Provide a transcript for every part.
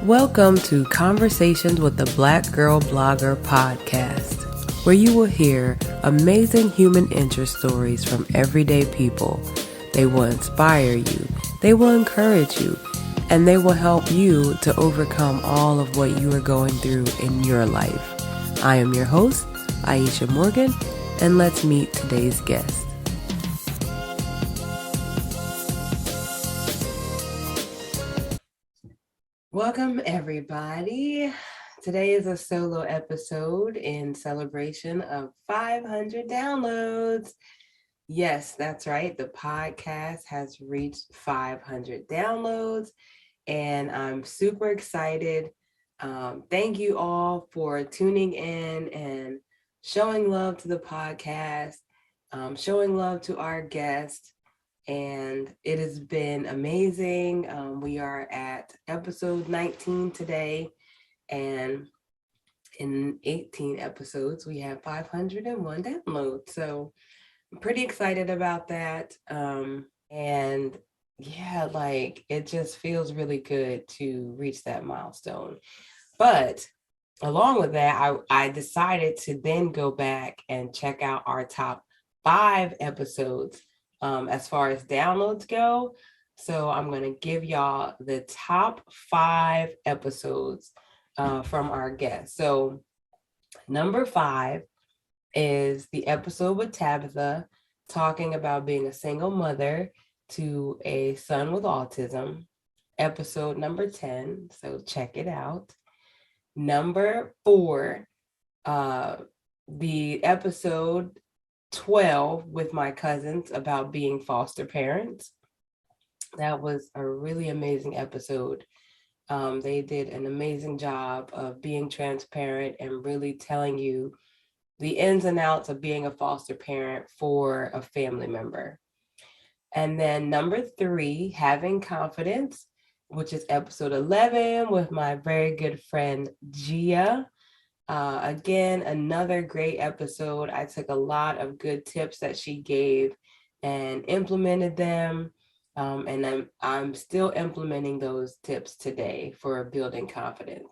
Welcome to Conversations with the Black Girl Blogger podcast, where you will hear amazing human interest stories from everyday people. They will inspire you, they will encourage you, and they will help you to overcome all of what you are going through in your life. I am your host, Aisha Morgan, and let's meet today's guest. Welcome, everybody. Today is a solo episode in celebration of 500 downloads. Yes, that's right. The podcast has reached 500 downloads, and I'm super excited. Thank you all for tuning in and showing love to the podcast, showing love to our guests. And it has been amazing. We are at episode 19 today, and in 18 episodes, we have 501 downloads. So I'm pretty excited about that. And yeah, it just feels really good to reach that milestone. But along with that, I decided to then go back and check out our top 5 episodes as far as downloads go. So I'm going to give y'all the top 5 episodes from our guests. So number 5 is the episode with Tabitha, talking about being a single mother to a son with autism. Episode number 10, so check it out. Number 4, the episode 12 with my cousins about being foster parents. That was a really amazing episode. They did an amazing job of being transparent and really telling you the ins and outs of being a foster parent for a family member. And then number 3, having confidence, which is episode 11 with my very good friend Gia. Again, another great episode. I took a lot of good tips that she gave and implemented them. And I'm still implementing those tips today for building confidence.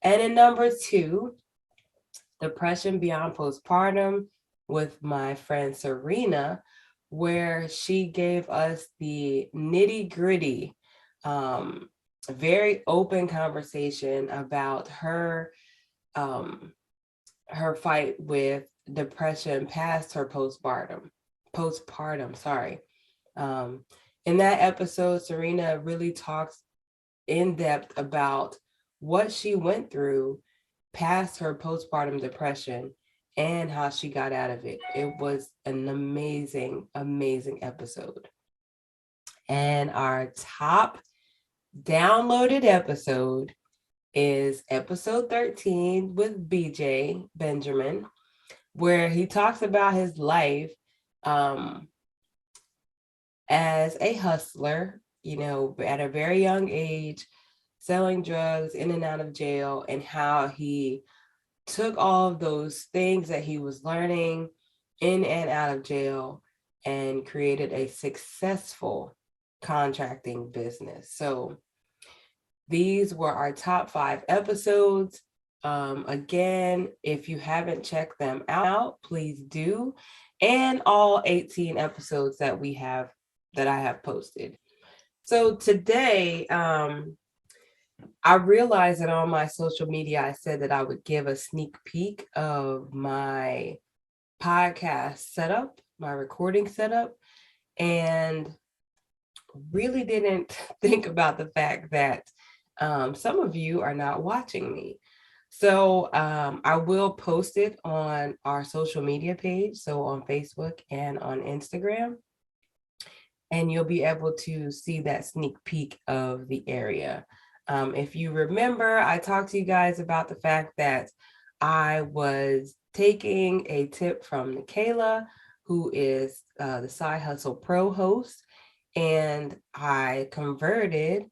And in number 2, Depression Beyond Postpartum with my friend Serena, where she gave us the nitty-gritty, very open conversation about her fight with depression past her postpartum. In that episode, Serena really talks in depth about what she went through past her postpartum depression and how she got out of it. It was an amazing, amazing episode. And our top downloaded episode is episode 13 with BJ Benjamin, where he talks about his life as a hustler, at a very young age, selling drugs in and out of jail, and how he took all of those things that he was learning in and out of jail and created a successful contracting business. So these were our top 5 episodes. Again, if you haven't checked them out, please do. And all 18 episodes that I have posted. So today, I realized that on my social media, I said that I would give a sneak peek of my podcast setup, my recording setup, and really didn't think about the fact that some of you are not watching me. So I will post it on our social media page, so on Facebook and on Instagram, and you'll be able to see that sneak peek of the area. If you remember, I talked to you guys about the fact that I was taking a tip from Nikayla, who is the Side Hustle Pro host, and I converted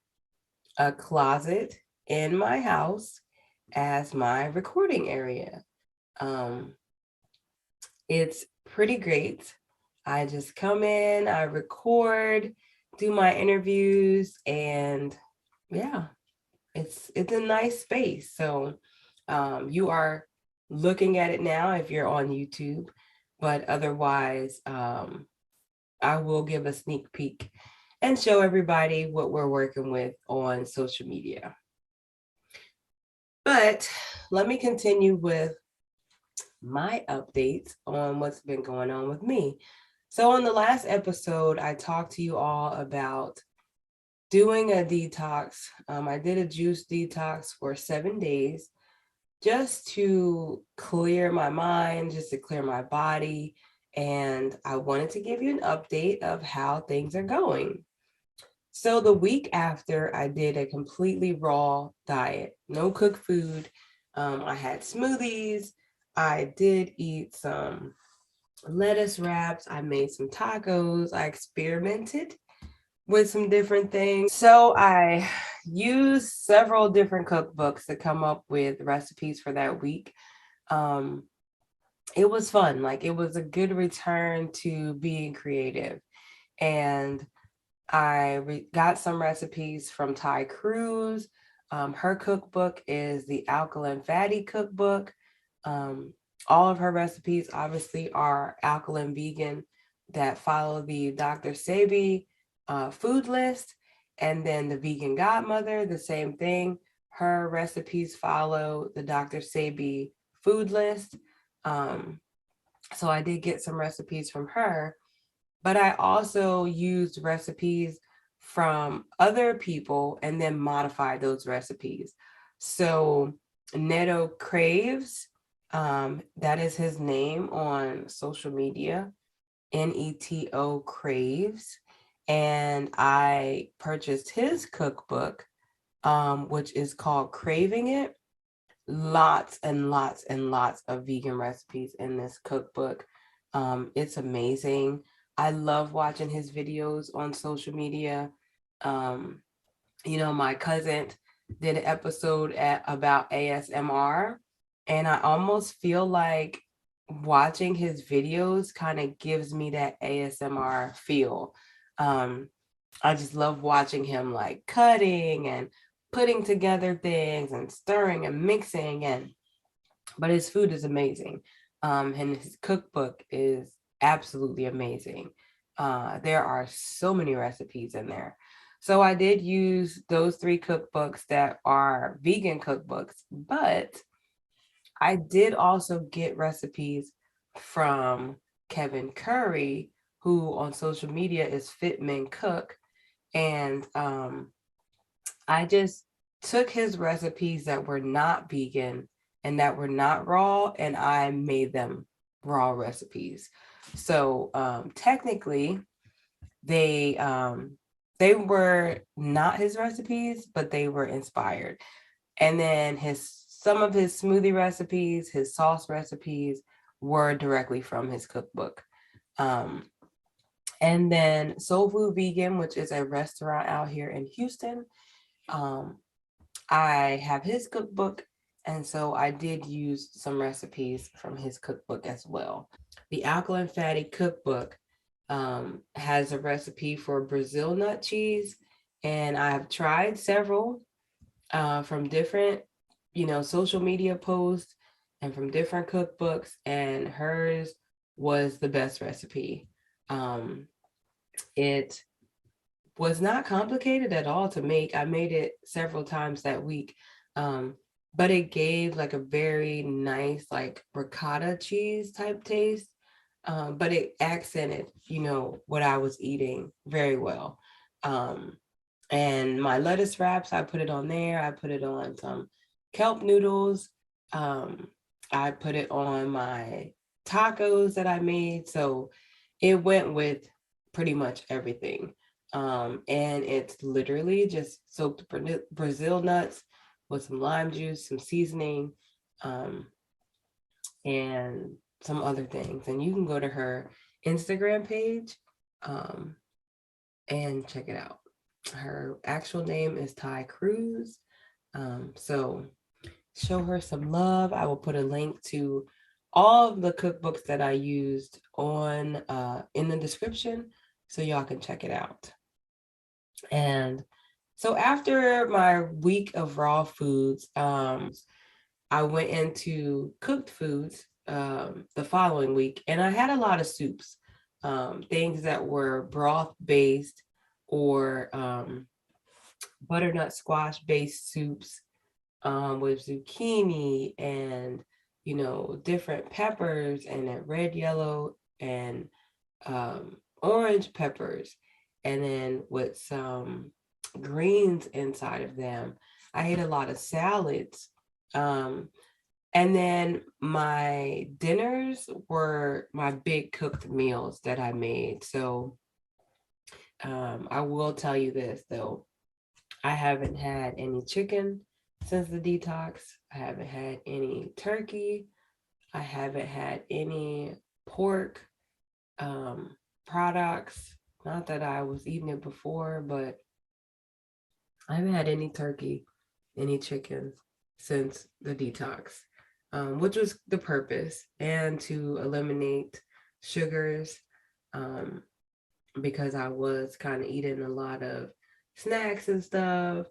a closet in my house as my recording area. It's pretty great. I just come in, I record, do my interviews, and yeah, it's a nice space. So you are looking at it now if you're on YouTube, but otherwise, I will give a sneak peek and show everybody what we're working with on social media. But let me continue with my updates on what's been going on with me. So, on the last episode, I talked to you all about doing a detox. I did a juice detox for 7 days just to clear my mind, just to clear my body. And I wanted to give you an update of how things are going. So the week after, I did a completely raw diet, no cooked food. I had smoothies. I did eat some lettuce wraps. I made some tacos. I experimented with some different things. So I used several different cookbooks to come up with recipes for that week. Um, it was fun. Like it was a good return to being creative. And got some recipes from Ty Cruz. Her cookbook is the Alkaline Fatty Cookbook. Um, all of her recipes obviously are alkaline vegan that follow the Dr. Sebi food list. And then the Vegan Godmother, the same thing. Her recipes follow the Dr. Sebi food list. Um, so I did get some recipes from her, but I also used recipes from other people and then modified those recipes. So Neto Craves, that is his name on social media, Neto Craves. And I purchased his cookbook, which is called Craving It. Lots and lots and lots of vegan recipes in this cookbook. It's amazing. I love watching his videos on social media. Um, my cousin did an episode about ASMR, and I almost feel like watching his videos kind of gives me that ASMR feel. Um, I just love watching him like cutting and putting together things and stirring and mixing, but his food is amazing. And his cookbook is absolutely amazing. There are so many recipes in there. So I did use those 3 cookbooks that are vegan cookbooks, but I did also get recipes from Kevin Curry, who on social media is Fit Men Cook. And I just took his recipes that were not vegan and that were not raw, and I made them raw recipes. So technically, they were not his recipes, but they were inspired. And then some of his smoothie recipes, his sauce recipes were directly from his cookbook. And then Soul Food Vegan, which is a restaurant out here in Houston. I have his cookbook, and so I did use some recipes from his cookbook as well. The Alkaline Fatty Cookbook has a recipe for Brazil nut cheese, and I've tried several from different, social media posts and from different cookbooks, and hers was the best recipe. It was not complicated at all to make. I made it several times that week. But it gave like a very nice, like ricotta cheese type taste. But it accented, what I was eating very well. And my lettuce wraps, I put it on there. I put it on some kelp noodles. I put it on my tacos that I made. So it went with pretty much everything. And it's literally just soaked Brazil nuts with some lime juice, some seasoning, and some other things. And you can go to her Instagram page and check it out. Her actual name is Ty Cruz. So show her some love. I will put a link to all of the cookbooks that I used on in the description so y'all can check it out. And So after my week of raw foods, I went into cooked foods the following week, and I had a lot of soups, things that were broth based or butternut squash based soups with zucchini and different peppers and then red, yellow, and orange peppers, and then with some greens inside of them. I ate a lot of salads. Um, and then my dinners were my big cooked meals that I made. So I will tell you this though. I haven't had any chicken since the detox. I haven't had any turkey. I haven't had any pork um, products. Not that I was eating it before, but I haven't had any turkey, any chicken since the detox, which was the purpose, and to eliminate sugars, um, because I was kind of eating a lot of snacks and stuff.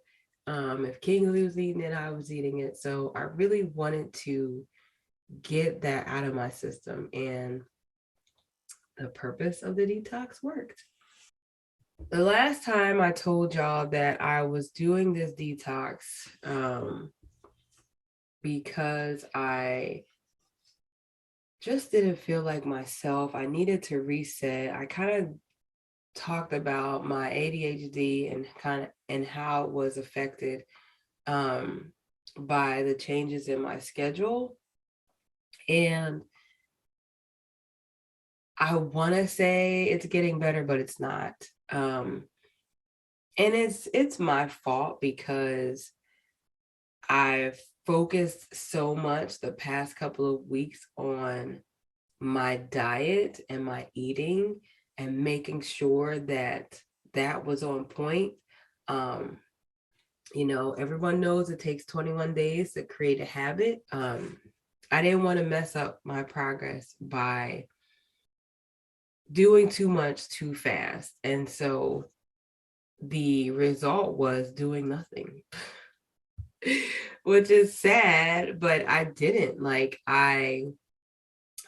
If Kingsley was eating it, I was eating it. So I really wanted to get that out of my system, and the purpose of the detox worked. The last time I told y'all that I was doing this detox because I just didn't feel like myself. I needed to reset. I kind of talked about my ADHD and how it was affected um, by the changes in my schedule. And I want to say it's getting better, but it's not. And it's my fault because I've focused so much the past couple of weeks on my diet and my eating and making sure that that was on point. Um, everyone knows it takes 21 days to create a habit. I didn't want to mess up my progress by doing too much too fast. And so the result was doing nothing. Which is sad, but I didn't. Like, I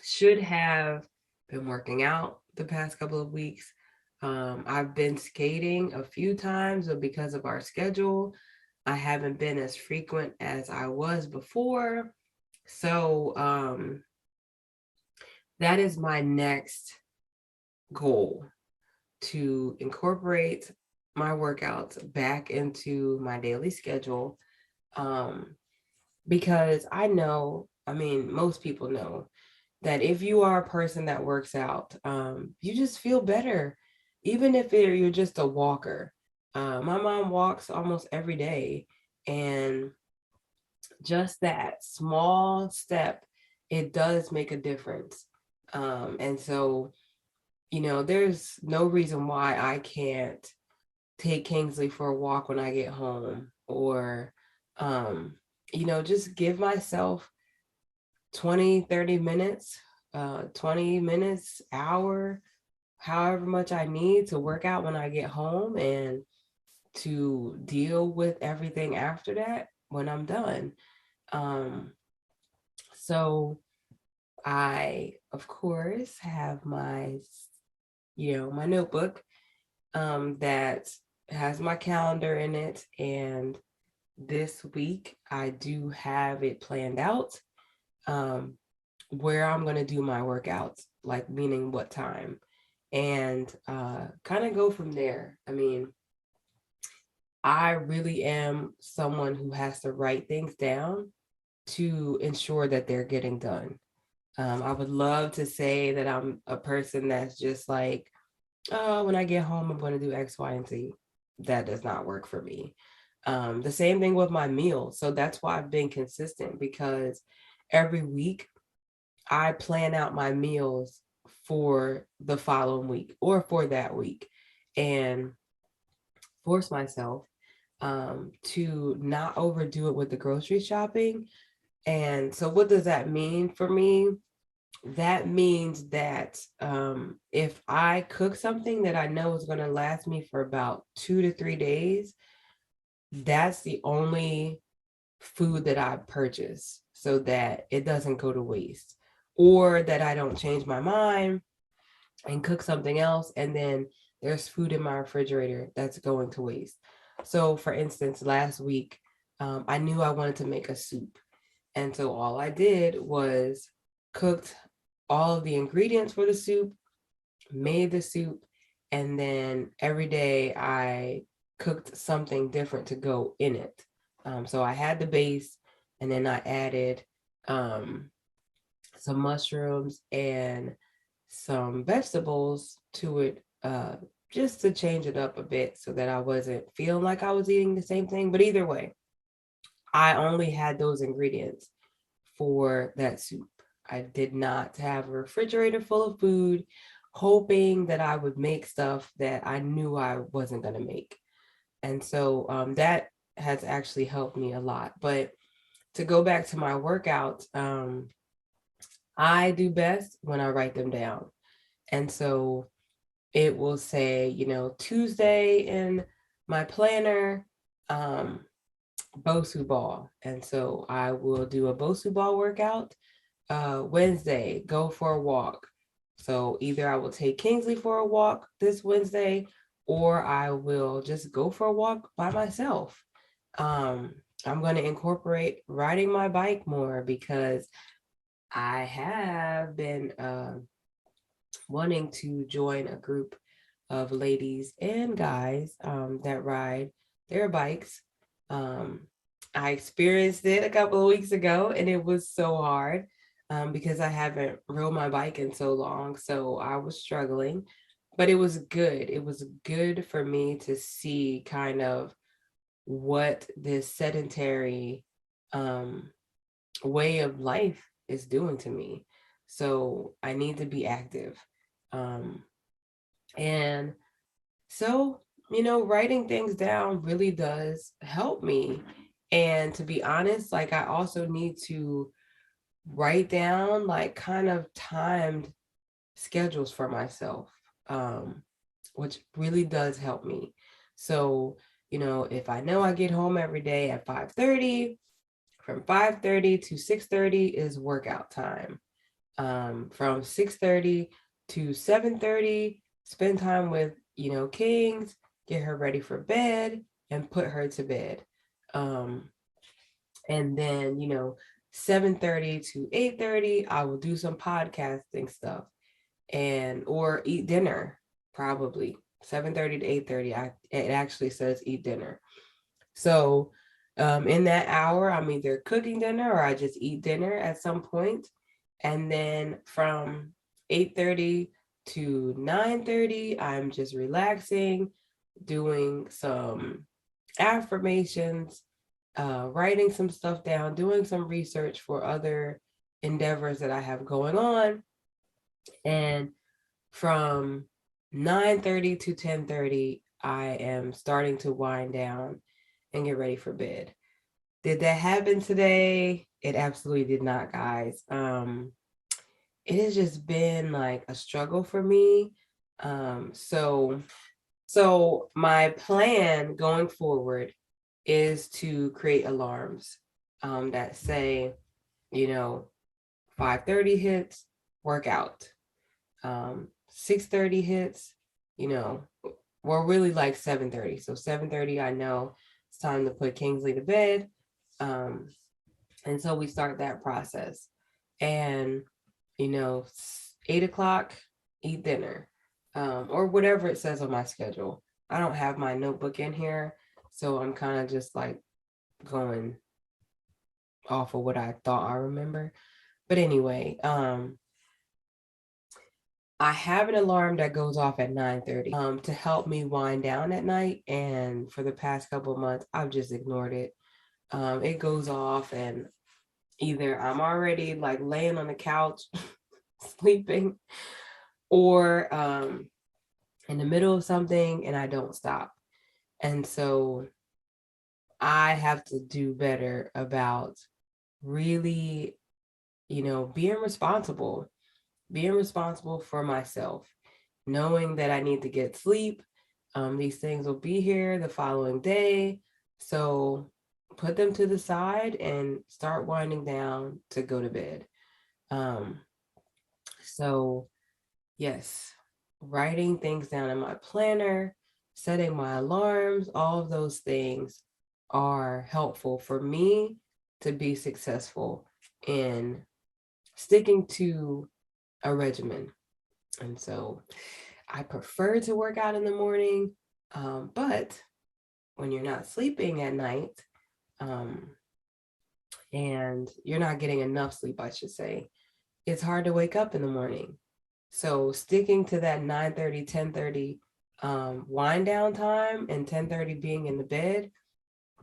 should have been working out the past couple of weeks. I've been skating a few times, but because of our schedule, I haven't been as frequent as I was before. So that is my next goal, to incorporate my workouts back into my daily schedule. Um, because I know, I mean, most people know that if you are a person that works out, you just feel better, even if you're just a walker. My mom walks almost every day, and just that small step, it does make a difference. And so, there's no reason why I can't take Kingsley for a walk when I get home, or, just give myself 20, 30 minutes, 20 minutes, hour, however much I need to work out when I get home, and to deal with everything after that when I'm done. Um, so I, of course, have my notebook that has my calendar in it. And this week I do have it planned out. Where I'm going to do my workouts, like meaning what time, and kind of go from there. I mean, I really am someone who has to write things down to ensure that they're getting done. I would love to say that I'm a person that's just like, oh, when I get home, I'm going to do X, Y, and Z. That does not work for me. The same thing with my meals. So that's why I've been consistent, because every week I plan out my meals for the following week or for that week, and force myself to not overdo it with the grocery shopping. And so, what does that mean for me? That means that if I cook something that I know is going to last me for about 2 to 3 days, that's the only food that I purchase so that it doesn't go to waste, or that I don't change my mind and cook something else and then there's food in my refrigerator that's going to waste. So for instance, last week, I knew I wanted to make a soup. And so all I did was cooked all of the ingredients for the soup, made the soup, and then every day I cooked something different to go in it. So I had the base, and then I added um, some mushrooms and some vegetables to it, just to change it up a bit so that I wasn't feeling like I was eating the same thing. But either way, I only had those ingredients for that soup. I did not have a refrigerator full of food, hoping that I would make stuff that I knew I wasn't going to make. And so that has actually helped me a lot. But to go back to my workouts, I do best when I write them down. And so it will say, Tuesday in my planner, Bosu ball. And so I will do a Bosu ball workout. Wednesday, go for a walk. So either I will take Kingsley for a walk this Wednesday, or I will just go for a walk by myself. I'm going to incorporate riding my bike more because I have been wanting to join a group of ladies and guys that ride their bikes. I experienced it a couple of weeks ago and it was so hard because I haven't rode my bike in so long. So I was struggling, but it was good. It was good for me to see kind of what this sedentary way of life is doing to me. So I need to be active. Um, and so, writing things down really does help me. And to be honest, like I also need to write down like kind of timed schedules for myself, which really does help me. So, if I know I get home every day at 5:30, from 5:30 to 6:30 is workout time. From 6:30 to 7:30, spend time with, Kings, get her ready for bed and put her to bed. And then, 7:30 to 8:30, I will do some podcasting stuff and or eat dinner, probably. 7:30 to 8:30, it actually says eat dinner. So in that hour, I'm either cooking dinner or I just eat dinner at some point. And then from 8:30 to 9:30, I'm just relaxing, doing some affirmations, writing some stuff down, doing some research for other endeavors that I have going on. And from 9:30 to 10:30, I am starting to wind down and get ready for bed. Did that happen today? It absolutely did not, guys. It has just been like a struggle for me. So my plan going forward is to create alarms that say, 5:30 hits, workout. 6:30 hits, we're really like 7:30. So 7:30, I know it's time to put Kingsley to bed. And so we start that process. And, 8 o'clock, eat dinner, or whatever it says on my schedule. I don't have my notebook in here, so I'm kind of just like going off of what I thought I remember. But anyway, I have an alarm that goes off at 9:30 to help me wind down at night. And for the past couple of months, I've just ignored it. It goes off and either I'm already like laying on the couch sleeping, or in the middle of something and I don't stop. And so I have to do better about really, being responsible for myself, knowing that I need to get sleep. These things will be here the following day. So put them to the side and start winding down to go to bed. Um, so, yes, writing things down in my planner, setting my alarms, all of those things are helpful for me to be successful in sticking to a regimen. And so I prefer to work out in the morning, but when you're not sleeping at night, um, and you're not getting enough sleep, I should say, it's hard to wake up in the morning. So sticking to that 9:30, 10:30 wind down time and 10:30 being in the bed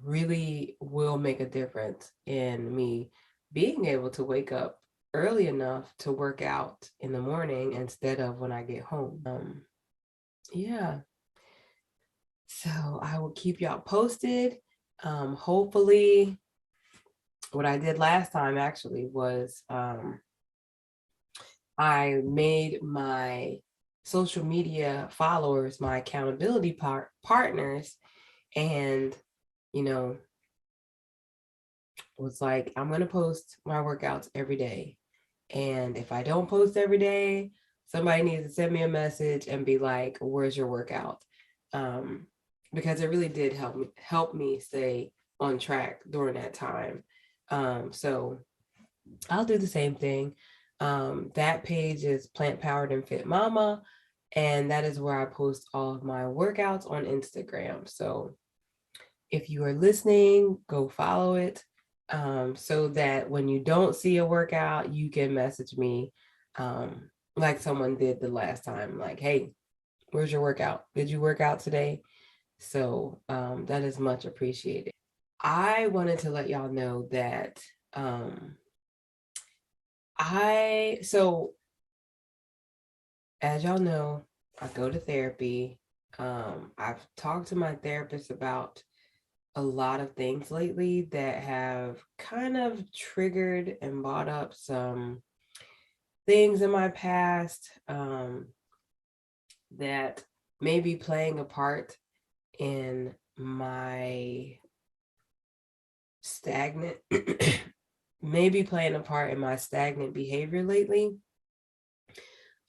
really will make a difference in me being able to wake up early enough to work out in the morning instead of when I get home. Yeah. So I will keep y'all posted. Hopefully, what I did last time actually was I made my social media followers my accountability partners, and you know, was like, I'm gonna post my workouts every day. And if I don't post every day, somebody needs to send me a message and be like, where's your workout? Um, because it really did help me stay on track during that time. So I'll do the same thing. That page is Plant Powered and Fit Mama, and that is where I post all of my workouts on Instagram. So if you are listening, go follow it, so that when you don't see a workout, you can message me, like someone did the last time, like, hey, where's your workout? Did you work out today? So that is much appreciated. I wanted to let y'all know that so as y'all know, I go to therapy. I've talked to my therapist about a lot of things lately that have kind of triggered and brought up some things in my past, that may be playing a part in my stagnant, maybe playing a part in my stagnant behavior lately.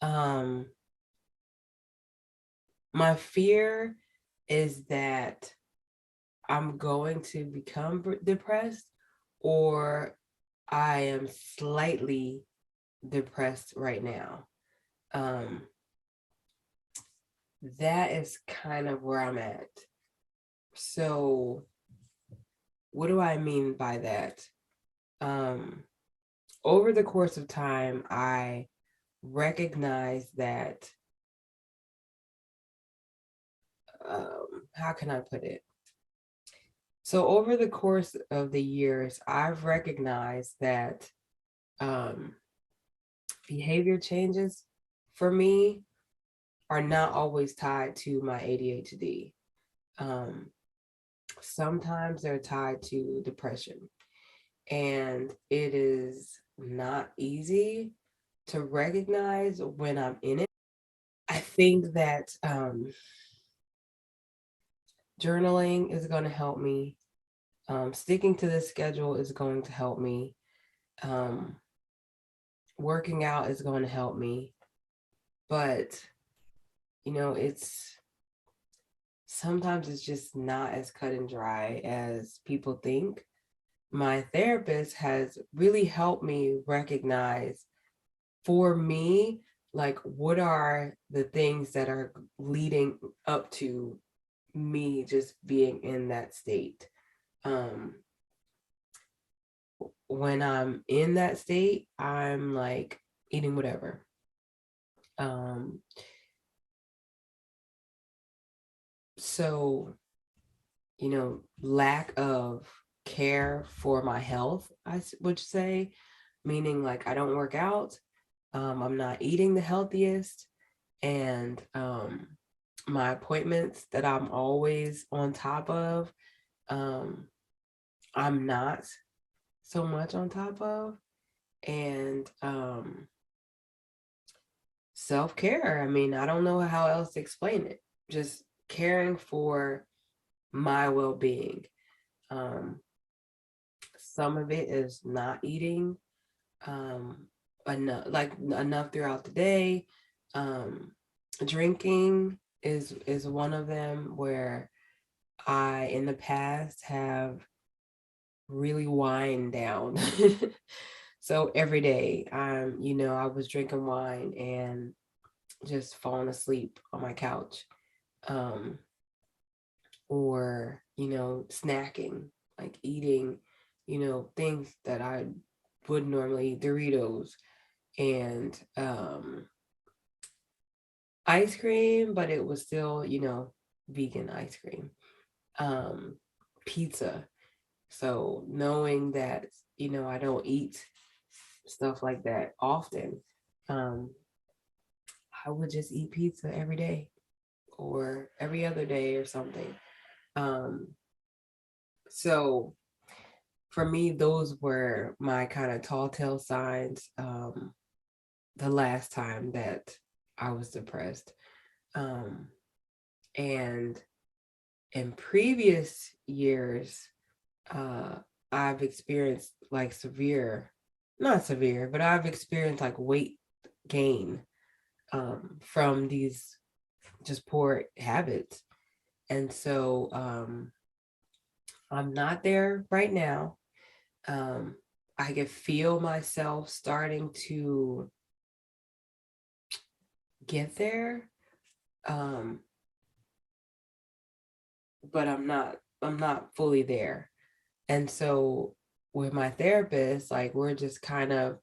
Um, my fear is that I'm going to become depressed, or I am slightly depressed right now. Um, that is kind of where I'm at. So, what do I mean by that? Um, Over the course of time, I recognize that, how can I put it? So, over the course of the years, I've recognized that um, behavior changes for me are not always tied to my ADHD. Um, Sometimes they're tied to depression, and it is not easy to recognize when I'm in it. I think that journaling is going to help me. Sticking to this schedule is going to help me. Um, Working out is going to help me. But, it's sometimes it's just not as cut and dry as people think. My therapist has really helped me recognize, for me, like, what are the things that are leading up to me just being in that state. Um, when I'm in that state, I'm like eating whatever. Um, so, lack of care for my health, I would say, meaning like I don't work out, I'm not eating the healthiest, and my appointments that I'm always on top of, um, I'm not so much on top of. And self-care, I mean, I don't know how else to explain it. Just caring for my well-being. Some of it is not eating enough throughout the day. Drinking is one of them, where I in the past have really wind down. So every day, I was drinking wine and just falling asleep on my couch, um, or snacking, like eating, things that I would normally eat, Doritos and ice cream, but it was still, vegan ice cream, um, pizza. So knowing that, I don't eat stuff like that often, um, I would just eat pizza every day or every other day or something. Um, so for me, those were my kind of tall tale signs, the last time that I was depressed. Um, and in previous years, uh, I've experienced like not severe, but I've experienced like weight gain, from these just poor habits. And so I'm not there right now. Um, I can feel myself starting to get there, um, but I'm not fully there. And so with my therapist, like we're just kind of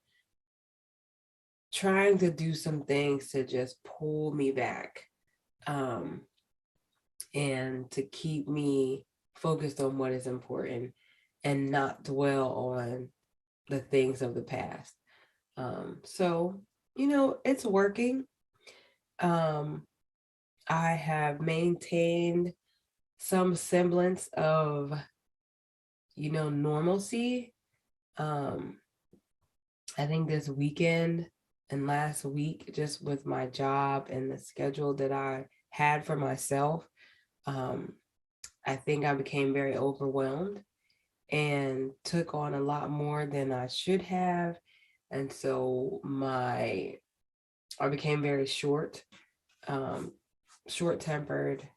trying to do some things to just pull me back, um, and to keep me focused on what is important and not dwell on the things of the past. So, it's working. Um, I have maintained some semblance of, normalcy. Um, I think this weekend and last week, just with my job and the schedule that I had for myself, um, I think I became very overwhelmed and took on a lot more than I should have. And so I became very um, short tempered,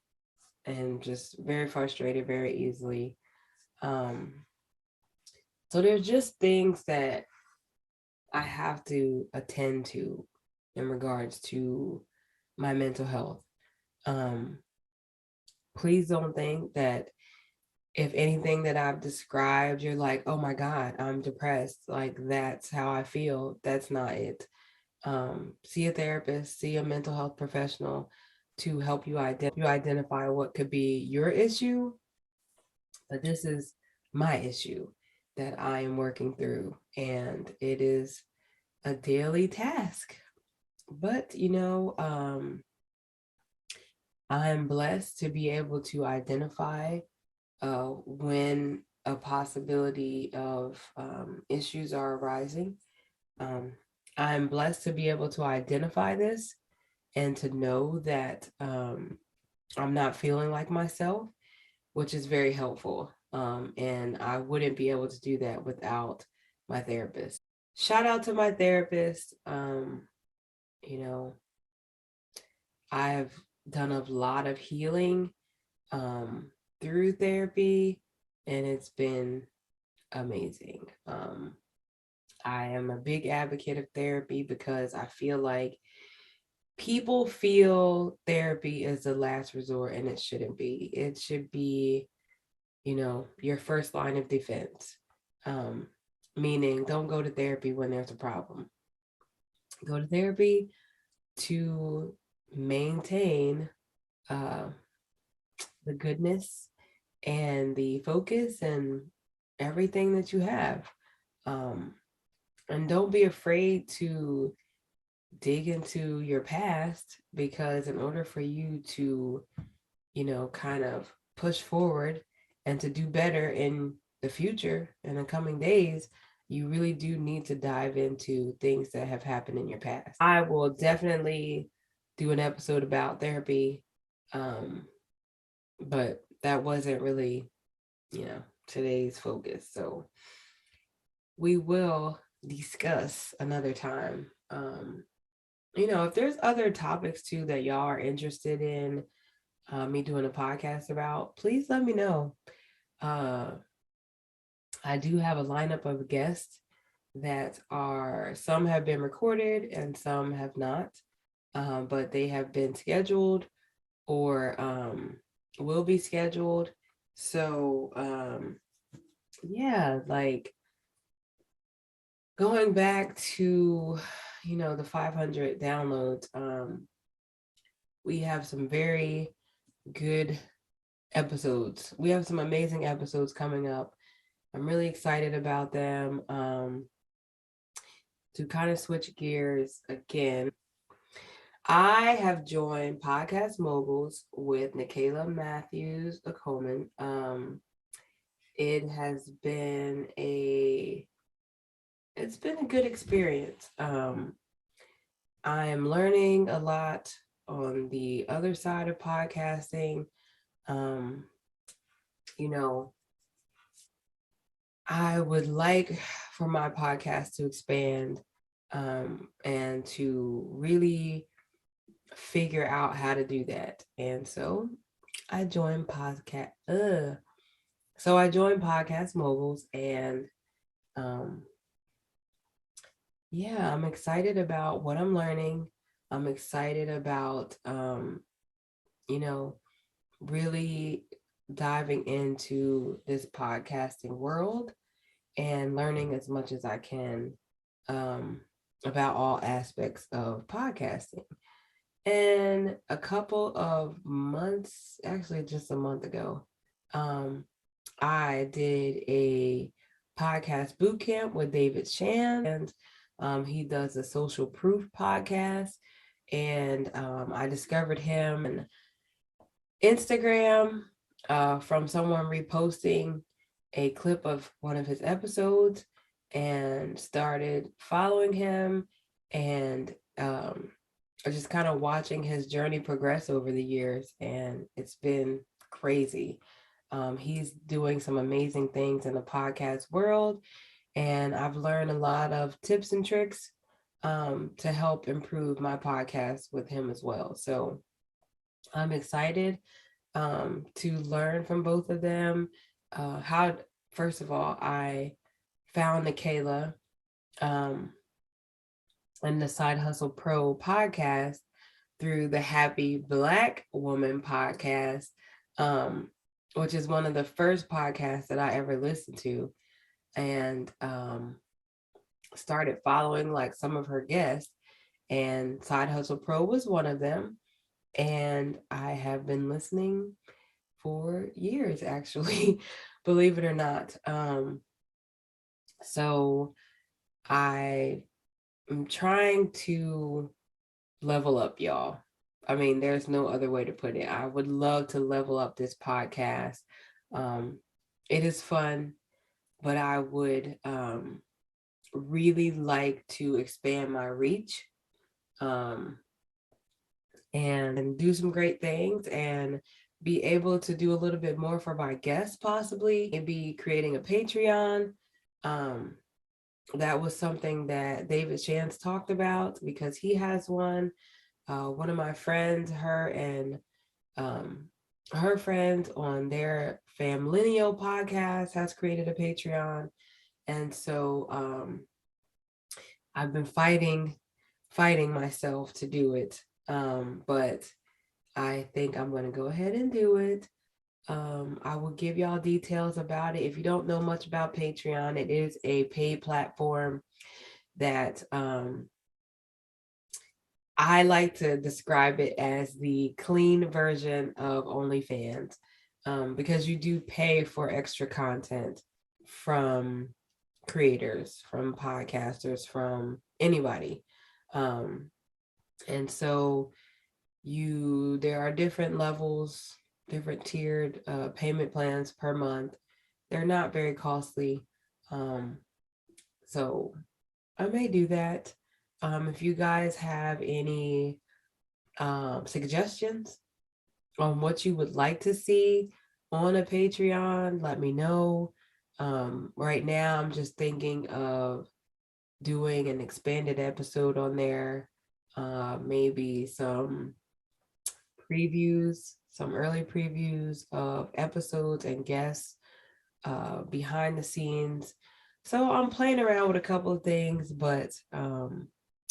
and just very frustrated very easily. Um, so there's just things that I have to attend to in regards to my mental health. Um, please don't think that if anything that I've described, you're like, oh my God, I'm depressed. Like, that's how I feel. That's not it. See a therapist, see a mental health professional to help you identify what could be your issue. But this is my issue that I am working through, and it is a daily task. But, I'm blessed to be able to identify when a possibility of issues are arising. Um, I'm blessed to be able to identify this and to know that I'm not feeling like myself, which is very helpful. And I wouldn't be able to do that without my therapist. Shout out to my therapist. You know, I've done a lot of healing through therapy, and it's been amazing. I am a big advocate of therapy because I feel like people feel therapy is the last resort, and it shouldn't be. It should be, your first line of defense. Um, Meaning, don't go to therapy when there's a problem. Go to therapy to maintain uh, the goodness and the focus and everything that you have. Um, and don't be afraid to dig into your past, because in order for you to, kind of push forward and to do better in the future, in the coming days, you really do need to dive into things that have happened in your past. I will definitely do an episode about therapy, but that wasn't really, today's focus. So we will discuss another time. If there's other topics too that y'all are interested in me doing a podcast about, please let me know. Uh, I do have a lineup of guests that are, some have been recorded and some have not, but they have been scheduled or will be scheduled. So yeah, like going back to, the 500 downloads, we have some very good episodes. We have some amazing episodes coming up. I'm really excited about them. To kind of switch gears again, I have joined Podcast Moguls with Nicaila Matthews Coleman. It has been it's been a good experience. I am learning a lot on the other side of podcasting. Um, you know, I would like for my podcast to expand and to really figure out how to do that. And so I joined Podcast Moguls, and yeah, I'm excited about what I'm learning. I'm excited about really diving into this podcasting world and learning as much as I can about all aspects of podcasting. And a couple of months, actually just a month ago, I did a podcast boot camp with David Shan, and he does a social proof podcast. And I discovered him on Instagram from someone reposting a clip of one of his episodes, and started following him and just kind of watching his journey progress over the years. And it's been crazy. He's doing some amazing things in the podcast world, and I've learned a lot of tips and tricks to help improve my podcast with him as well. So I'm excited to learn from both of them. First of all, I found Nicaila and the Side Hustle Pro podcast through the Happy Black Woman podcast, which is one of the first podcasts that I ever listened to, and started following like some of her guests, and Side Hustle Pro was one of them. And I have been listening for years, actually, believe it or not. So I am trying to level up, y'all. I mean, there's no other way to put it. I would love to level up this podcast. It is fun, but I would really like to expand my reach and do some great things, and be able to do a little bit more for my guests, possibly maybe creating a Patreon. That was something that David Shantz talked about, because he has one. One of my friends, her and her friends on their Famillennial podcast has created a Patreon. And so I've been fighting myself to do it. But I think I'm going to go ahead and do it. I will give y'all details about it. If you don't know much about Patreon, it is a paid platform that I like to describe it as the clean version of OnlyFans, because you do pay for extra content from creators, from podcasters, from anybody. And so there are different levels, different tiered payment plans per month. They're not very costly. So I may do that. If you guys have any suggestions on what you would like to see on a Patreon, let me know. Right now, I'm just thinking of doing an expanded episode on there, maybe some previews, some early previews of episodes and guests, behind the scenes. So I'm playing around with a couple of things, but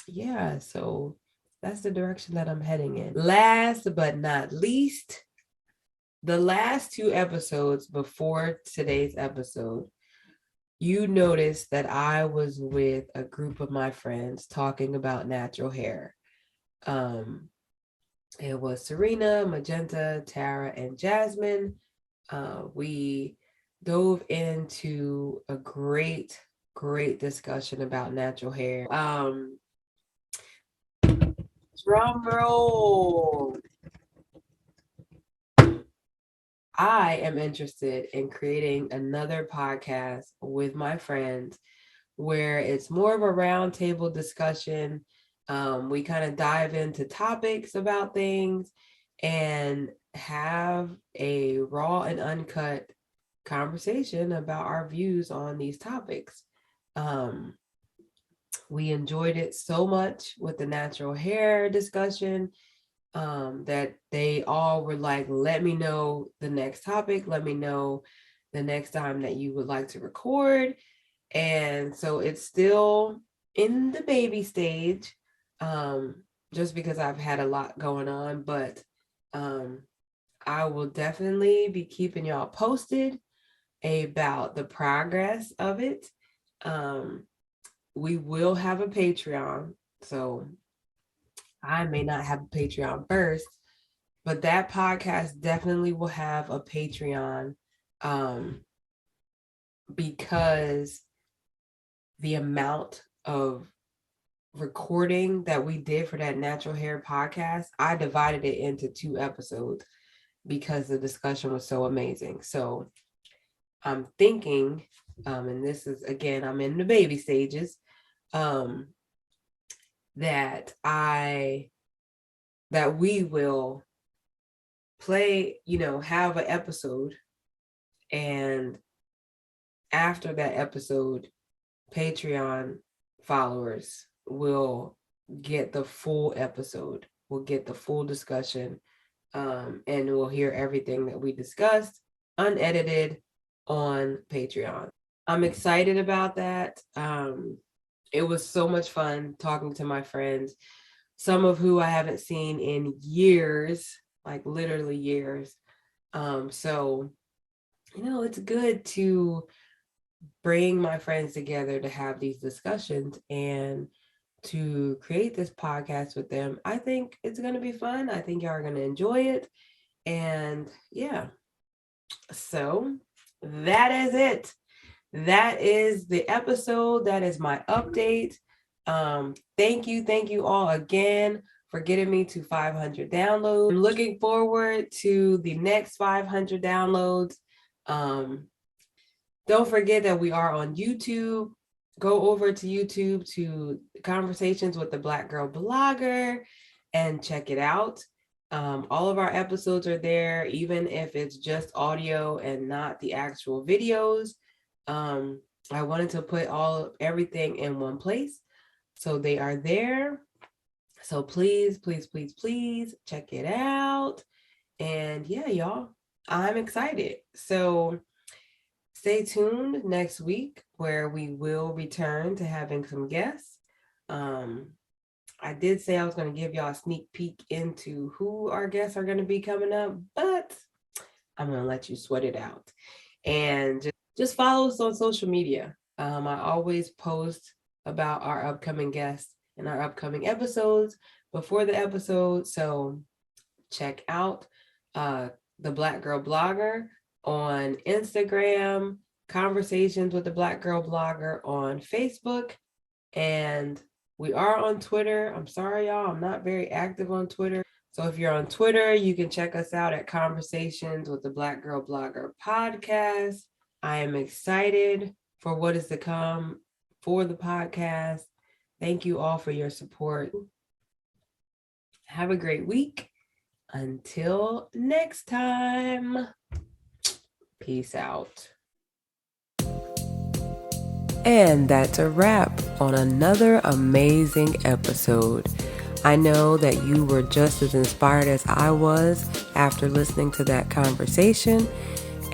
yeah, so that's the direction that I'm heading in. Last but not least, the last two episodes before today's episode, you noticed that I was with a group of my friends talking about natural hair. It was Serena, Magenta, Tara, and Jasmine. We dove into a great discussion about natural hair. Drum roll. I am interested in creating another podcast with my friends where it's more of a roundtable discussion. We kind of dive into topics about things and have a raw and uncut conversation about our views on these topics. We enjoyed it so much with the natural hair discussion, that they all were like, let me know the next topic, let me know the next time that you would like to record. And so it's still in the baby stage, just because I've had a lot going on, but I will definitely be keeping y'all posted about the progress of it. We will have a Patreon, so I may not have a Patreon first, but that podcast definitely will have a Patreon, because the amount of recording that we did for that natural hair podcast, I divided it into 2 episodes because the discussion was so amazing. So I'm thinking, and this is, again, I'm in the baby stages, that we will play, have an episode, and after that episode, Patreon followers will get the full episode, will get the full discussion, and we'll hear everything that we discussed unedited on Patreon. I'm excited about that. It was so much fun talking to my friends, some of who I haven't seen in years, like literally years. So, it's good to bring my friends together to have these discussions and to create this podcast with them. I think it's going to be fun. I think y'all are going to enjoy it. And yeah, so that is it. That is the episode. That is my update. Thank you all again for getting me to 500 downloads. I'm looking forward to the next 500 downloads. Don't forget that we are on YouTube. Go over to YouTube to Conversations with the Black Girl Blogger and check it out. All of our episodes are there, even if it's just audio and not the actual videos. I wanted to put everything in one place, so they are there. So please check it out. And yeah, y'all, I'm excited. So stay tuned next week where we will return to having some guests. I did say I was going to give y'all a sneak peek into who our guests are going to be coming up, but I'm going to let you sweat it out. And just follow us on social media. I always post about our upcoming guests and our upcoming episodes before the episode. So check out the Black Girl Blogger on Instagram, Conversations with the Black Girl Blogger on Facebook, and we are on Twitter. I'm sorry, y'all, I'm not very active on Twitter. So if you're on Twitter, you can check us out at Conversations with the Black Girl Blogger podcast. I am excited for what is to come for the podcast. Thank you all for your support. Have a great week. Until next time. Peace out. And that's a wrap on another amazing episode. I know that you were just as inspired as I was after listening to that conversation.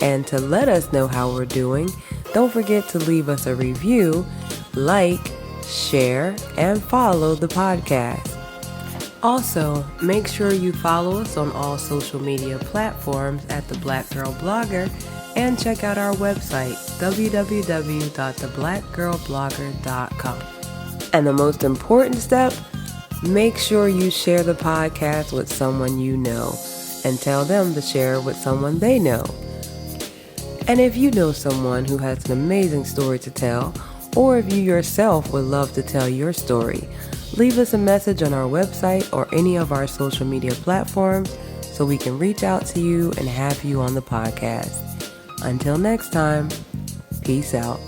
And to let us know how we're doing, don't forget to leave us a review, like, share, and follow the podcast. Also, make sure you follow us on all social media platforms at The Black Girl Blogger, and check out our website, www.theblackgirlblogger.com. And the most important step, make sure you share the podcast with someone you know and tell them to share with someone they know. And if you know someone who has an amazing story to tell, or if you yourself would love to tell your story, leave us a message on our website or any of our social media platforms so we can reach out to you and have you on the podcast. Until next time, peace out.